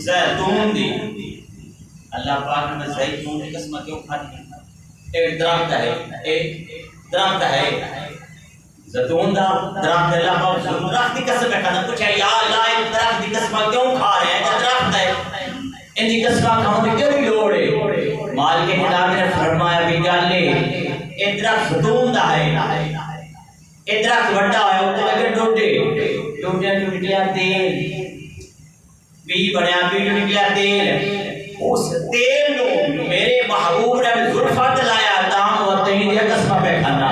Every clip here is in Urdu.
زیتون دی اللہ پاک نے زیتون کی قسم کیوں کھائی؟ ایک درخت ہے زیتون دا درخت اللہ پاک درخت کی قسم کھانا پوچھا یا اللہ ایک درخت کی قسم کیوں کھا رہے ہیں؟ درخت ہے ان کی قسم کھانے کی کیوں لوڑ ہے؟ مال کے کتاب نے فرمایا بھی گالے ایک درخت زیتون دا ہے ایک درخت بڑا ہے وہ لگے ڈوڈے ڈوڈے جو نکلیا تیل بھی بڑیا بھی جو نکلیا تیل اس تیل نو میرے محبوب نے زلفت لایا دام و تین دیا قسمہ پہ کھانا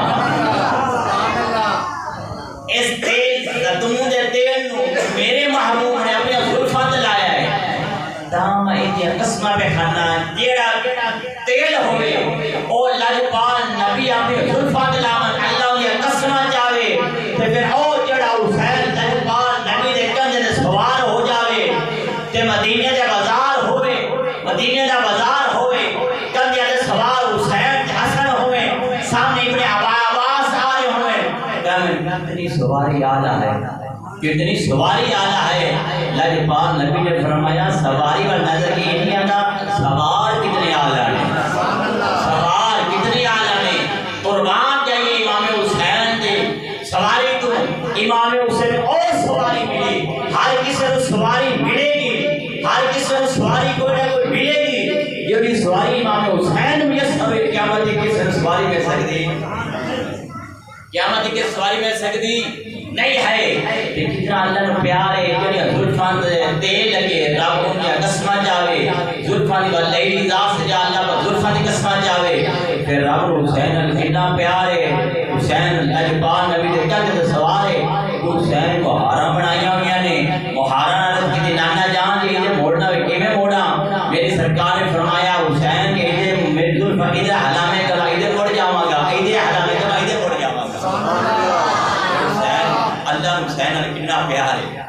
اس تیل زیتون دے تیل نو میرے محبوب نے اپنے زلفت لایا ہے دام دیا قسمہ پہ کھانا جیڑا تیل ہوئے اور لجپال نبی اپنے زلفت لاون اللہ یہ قسمہ جاوے پھر او جڑا حسین لجپال نبی دے کنجے دے سوار ہو جاوے تے مدینے دے بازار ہوئے مدینے دا بازار ہوئے کنجے دے سوار حسین حسن ہوئے سامنے ابن عباس آ رہے ہوئے کتنی سواری آلہ ہے کتنی سواری آلہ ہے لجپال نبی نے فرمایا سواری و نظر کی نہیں آتا سوار کتنے آلہ ہیں سوار کتنی آلہ ہیں قربان جائیے امام حسین دے سواری تو امام حسین اور سواری ملی ہر کسی کو سواری ملے گی ہر کسی کو سواری کوئی نہ کوئی ملے گی جو بھی سواری امام حسین میسر ہوئے قیامت کی سواری میں سکتی قیامت کی سواری میں سکتی نہیں ہے لیکن کتنا اللہ نے پیار ہے کہ زلفان تیل لگے رب ان کی قسمہ جاوے زلفان کا لیلی ذات سے جا اللہ کا زلفان کی قسمہ جاوے پھر رب حسین کتنا پیار ہے حسین لجپال نبی دے کہتے سوار ہے حسین کو ہارا بنایا ہویا نے مہارا نرد کی نانا جان جی ادھے موڑنا وکی میں موڑا میری سرکار نے فرمایا حسین کہ ادھے میری زلفان ادھے حلامے کرا ادھے موڑ جاؤں گا ادھے حلامے کرا ادھے موڑ جاؤں گا حسین نال کتنا پیار ہے،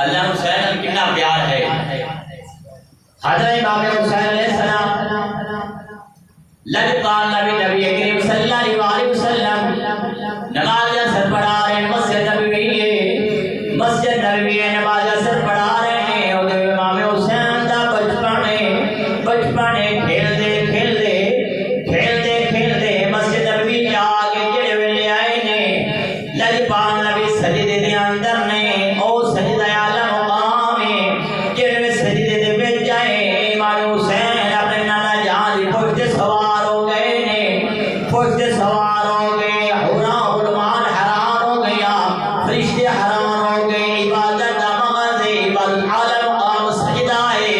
اللہ حسین نال کتنا پیار ہے۔ حضرت امام حسین علیہ السلام لجپال نبی کریم صلی اللہ علیہ وسلم نماز اثر پڑھا رہے ہیں، مسجد نبوی ہے، مسجد نبوی ہے، نماز اثر پڑھا رہے ہیں، اور امام حسین دا بچپن کھیلتے مسجد نبوی جا کے جڑے ویلے آئے نے لجپال نبی سجدے دے اندر نے، او سجدہ اعلی مقام ہے، جڑے سجدے دے وچ آئے امام حسین اپنے نانا جان دی پشت سوار ہو گئے نے، پشت سوار ہو گئے، غلمان حیران ہو گیا، فرشتے حیران ہو گئے، عبادت دا مغز ہے، عبادت اعلی مقام سجدہ ہے،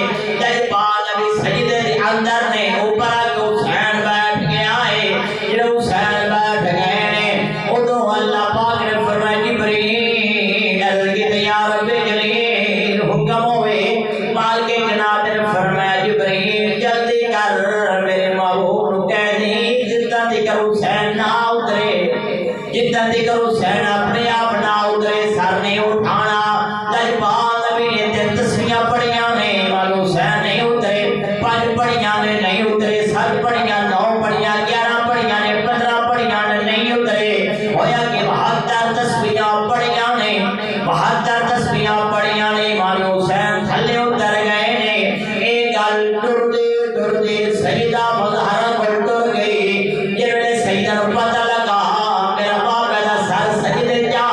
لجپال نبی سجدے دے اندر نے اوپر آ کے حسین بیٹھ گیا ہے، جڑے حسین بیٹھ گئے نے ادو اللہ پاک نے فرمایا جبریل عرض کی یا رب جلیل حکم ہوئے، مالک جنات نے فرمایا جبریل جلدی کر میرے محبوب نو کہہ دی جتنا تک حسین نہ اترے، جتنا تک حسین اپنے آپ نہ اترے سر نہیں اٹھانا۔ لجپال نبی نے تین تسبیحاں پڑھیاں نے، امام حسین نہیں اترے، 5 پڑھیاں نے نہیں اترے، 7 پڑھیاں، 9 پڑھیاں، 11 پڑھیاں نے، 15 پڑھیاں نے نہیں اترے، ہویا کہ 72 تسبیحاں پڑھیاں نے، 72 تسبیحاں پڑھیاں نے، امام حسین تھلے اتر گئے نے۔ ایک گل ٹردے سیدہ مظہرہ کو ٹر گئی، جس ویلے سیدہ نو پتہ لگا میرا بابا دا سر سجدے جا،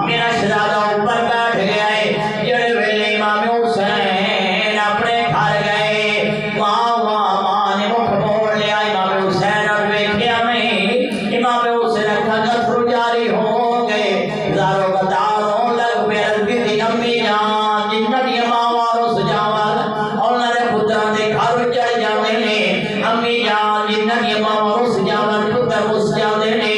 میرا شہزادہ اوپر بیٹھ گیا ہے، جس ویلے امام حسین اپنے گھر گئے، ماں نے مکھ موڑ لیا، امام حسین اور ویکھیا نہیں، امام حسین اکھاں گتھرو جاری ہو گئے، زارو قطار ہون لگ پے، عرض کیتی امی جان جنہ دی ماں رو سجاون انہاں دے پتراں دے گھر چڑھ جاندے نے، امی جان جنہ دی ماں رو سجاون پتر مس جاندے نے،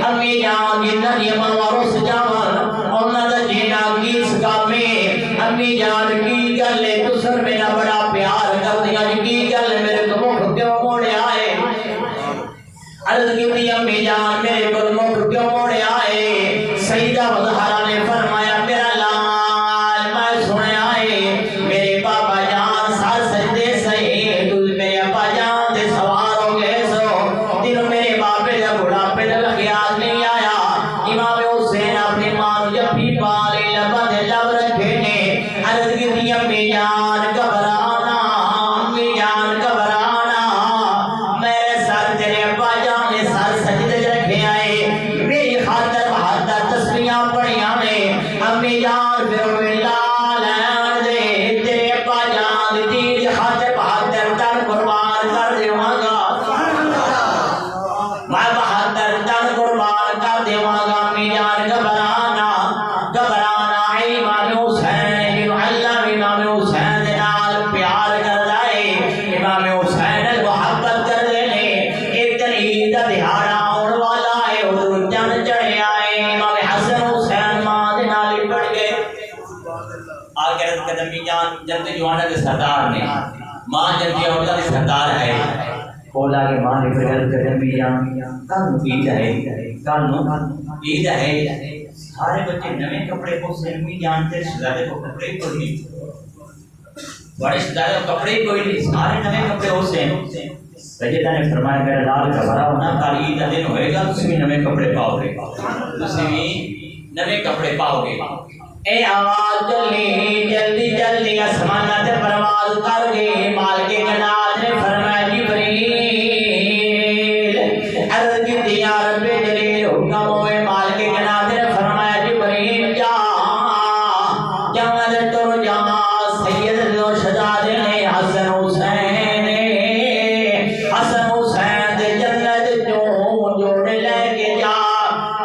امی جان جنہ دی ماں رو سجاون انہاں دا جینا کیس کامے، امی جان کی گل ہے تسر میرا بڑا پیار کردیاں جی، کی گل ہے میرے تو مکھ کیوں موڑیا ہے؟ عرض کی امی جان میرے کو مکھ کیوں موڑیا ہے؟ سیدہ مظہرہ نے فرمایا میرا لال میں سنیا ہے میرے پاپا جان سر سجدے سہی، تو میرے ابا جان دے سوار ہو گئے سو، دل میرے باپے دا بڑھاپے دا خیال نہیں آیا۔ امام حسین اپنی ماں جفی پالی لبا دے لب رکھے نے، عرض کی امی جان گھبرانا، امی جان گھبرانا، میرے سر تیرے ابا جان نے سر سجدے رکھے آئے، میری خاطر 72 تسبیحاں پڑھیاں نے، امی جان پھر ملا لین دے، تیرے ابا جان دی خاطر 72 تن قربان کر دیواں گا، میں 72 تن قربان کر دیواں گا، امی جان گھبرانا گھبرانا۔ امام حسین جنو اللہ امام حسین دے نال پیار کردا ہے، امام حسین نال محبت کردے نے، ایک دن عید دا دہاڑا آن والا ہے، حضور چند چڑھیا ہے، امام حسن حسین ماں دے نال لپٹ گئے، آ کے عرض کرتے امی جان جنت جوانا دے سردار نے، ماں جنت جوانا دے سردار ہے، بولا کہ ماں نے پھر عرض کرتے امی جان کل عید ہے، کل عید ہے، سارے بچے نویں کپڑے کو امی جان تے شہزادے کو کپڑے کوئی نہیں، بڑے شہزادے کو کپڑے کوئی نہیں، سارے نویں کپڑے حسین۔ سیدہ نے فرمایا میرا لال گھبراؤ نہ، کل عید کا دن ہوئے گا تسی بھی نویں کپڑے پاؤ گے، تسی بھی نویں کپڑے پاؤ گے۔ اے آواز جلدی جلدی جلدی آسمانہ تے پرواز کر گئی، مالک جنات نے فرمایا جبریل عرض کی یا رب جلیل حکم ہوئے، مالک جنات نے فرمایا جبریل جا جمد تر جما سید دو شہزادے نے حسن حسین حسن حسین دے جنت چوں جوڑ لے کے جا،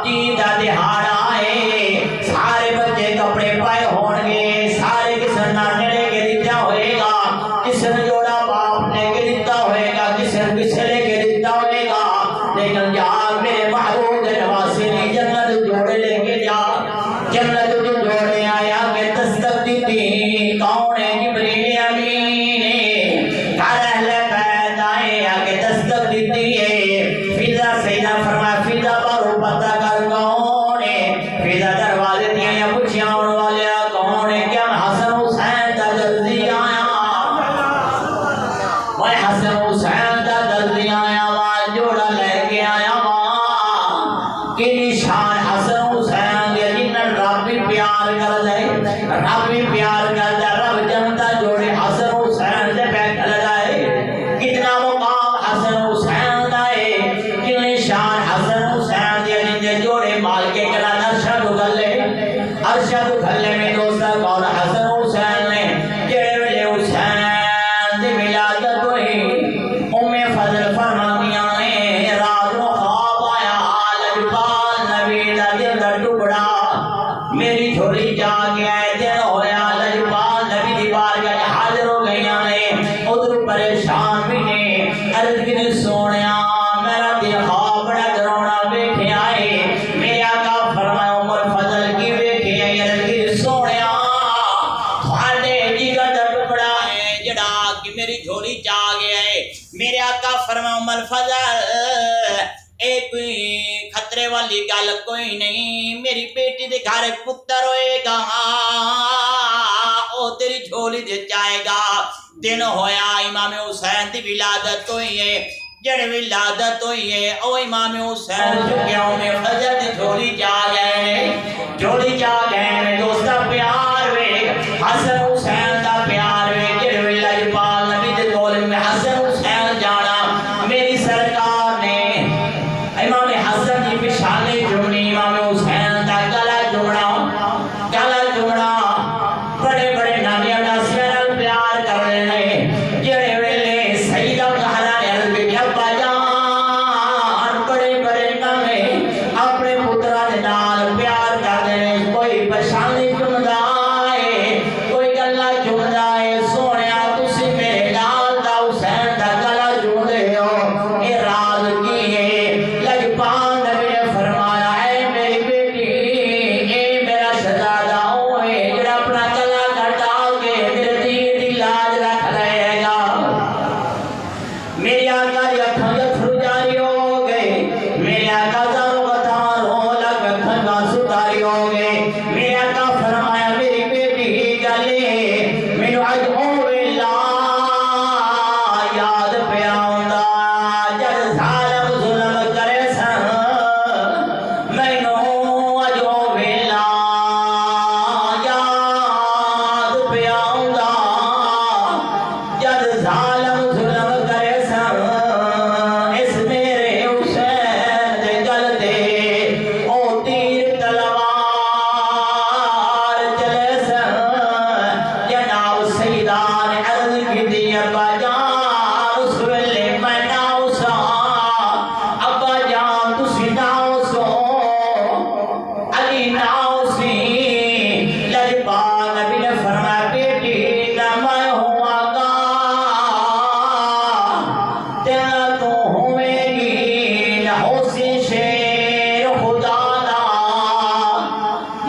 عید دا دہاڑا ہے، سارے بچے کپڑے پائے ہون گے، سارے کسے نانے لے کے دیتا ہوئے گا، کسے جوڑا باپ لے کے دیتا ہوئے گا، کسے لے کے دیتا ہوئے گا، لیکن جا میرے محبوب دے نواسے نے جنت جوڑے لے کے جا، جنت جو جوڑے آیا کہ تصدق دیتی کون ہے؟ جبریل امین، گھر اہل بیت آئے آگے تصدق دیتی ہے، فضا سیدہ فرمایا فضا پر پتہ کر کون ہے؟ نے پوچھا آن والے کون ہے؟ کیا حسن حسین دا جلدی آیا؟ میں حسن حسین دا جلدی آیا وا، جوڑا لے کے آیا وا، کہ نشان حسن حسین دے جن رب بھی پیار کر دے، رب بھی پیار کر دے، رب جنتا جوڑے حسن حسین دے بیٹھ لگائے، کتنا مقام حسن حسین دا ہے، کہ نشان حسن حسین دے جن جوڑے مال کے کلا ارشد گلے، ارشد گلے میں دوستا کون حسن حسین نے جڑے ویلے حسین دی ولادت ہوئی، ام فضل فرماندیاں نے رات نو خواب آیا لجپال نبی دا دل دا ٹکڑا میری جھولی جا گیا ہے، دن ہویا لجپال نبی دی بارگاہ حاضر ہو گئیاں نے، ادھر پریشان بھی نے عرض کی سونیا میرا دل خواب بڑا ڈراونا ویکھیا ہے، میرے آقا فرمایا عمر فضل کی ویکھیا ہے، عرض کی سونیا تھوڑے جگر دا ٹکڑا ہے جڑا کہ میری جھولی جا گیا ہے، میرے آقا فرمایا عمر فضل اے کوئی خطرے والی گل کوئی نہیں، میری بیٹی دے گھر پتر ہوئے گا، او تیری جھولی دے جائے گا، دن ہویا امام حسین دی ولادت ہوئی ہے، جڑے ولادت ہوئی ہے او امام حسین چکیا میں فجر دی جھولی جا گئے، جھولی جا گئے دوستا پیار وے حسن حسین دا پیار وے، جڑے لجپال نبی دے کول میں حسن حسین جانا، میری سرکار نے امام حسن دی پچھالے جمنی امام حسین دا گلا جمنا، گلا جمنا، بڑے بڑے نامیاں ناسیاں نال پیار کر رہے، جڑے ویلے سیدہ کہنا نے عرض کی ابا جان بڑے بڑے نامے اپنے پترا دے نال پیار کر رہے، کوئی پچھالے جمدا ہے، کوئی گلا جمدا ہے، سونیا تسی میرے نال دا حسین دا گلا جم دے ہو، اے راز کی ہے؟ لجپال نبی نے فرمایا اے میری بیٹی، اے میرا شہزادہ ہوئے جڑا اپنا گلا کٹا کے میرے دین دی لاج رکھ لے گا، میری آقا دی اکھاں دے تھرو جاری ہو گئے، میرے آقا زارو بتان ہو لگ اکھاں دا ستاری ہو گئے، میرے آقا فرمایا میری بیٹی گلے مینوں اج او ویلا یاد پیا ہوندا جد ظالم ظلم کرے سن، مینوں اج او ویلا یاد پیا ہوندا جد ظالم ظلم کرے سن، اس میرے حسین دے گل تے او تیر تلوار چلے سن، جناب سیدہ نے عرض کی ابا جان اس ویلے میں نہ اسا، ابا جان تسی نہ اسو، علی نہ اسی، لجپال نبی نے فرمایا بیٹی نہ میں ہوا گا تیرا تو ہوئے گی، نہ ہوسی شیر خدا دا،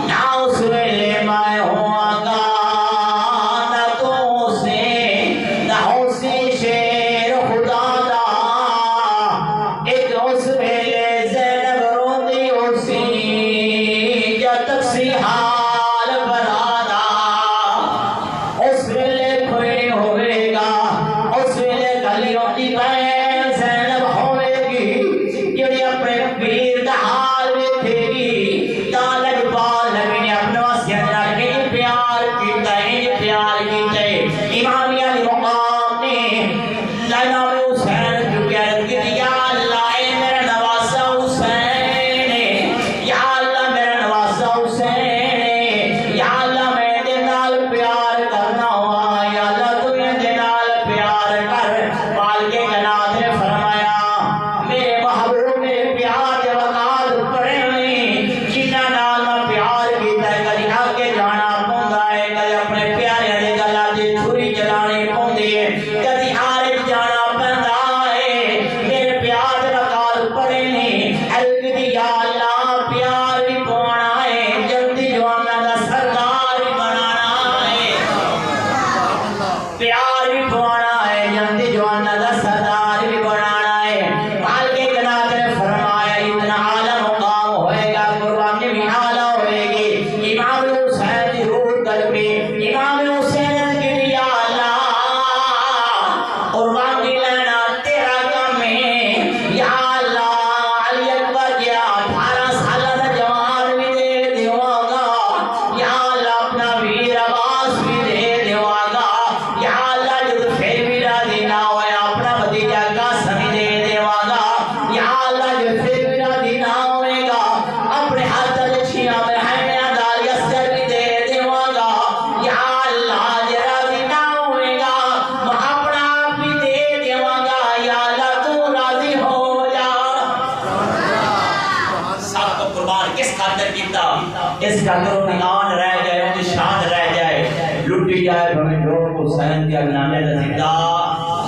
نہ اس ویلے میں ہوا گا، نہ تو ہوسی، نہ ہوسی شیر خدا دا، ایک اس ویلے زینب روندی ہوسی جد تک سی حال برادا، اس ویلے کوئی نہیں ہوئے گا، اس ویلے گلیوں کی بہن زینب ہوئے گی جڑی اپنے پیر دا حال ویکھے گی، تا لجپال نبی نے اپنے واسطے نال انج پیار کیتا ہے، انج پیار کیتا ہے، امام علی مقام نے امام حسین جو کہہ رہے یا اللہ اے میرا نواسا حسین، یا اللہ میرا نواسا حسین، کیتا اس قدر دی آن رہ جائے ان دی شان رہ جائے لٹی جائے ہمیں لوگ حسین کے نامے زندہ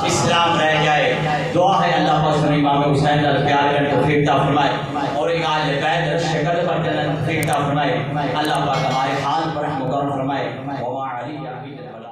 اسلام رہ جائے دعا ہے اللہ پاک سن امام حسین کا پیار کرنے توفیق عطا فرمائے اور ایک آل بیت شکل پر چلنے توفیق عطا فرمائے اللہ پاک ہمارے حال پر رحم و کرم فرمائے وما علی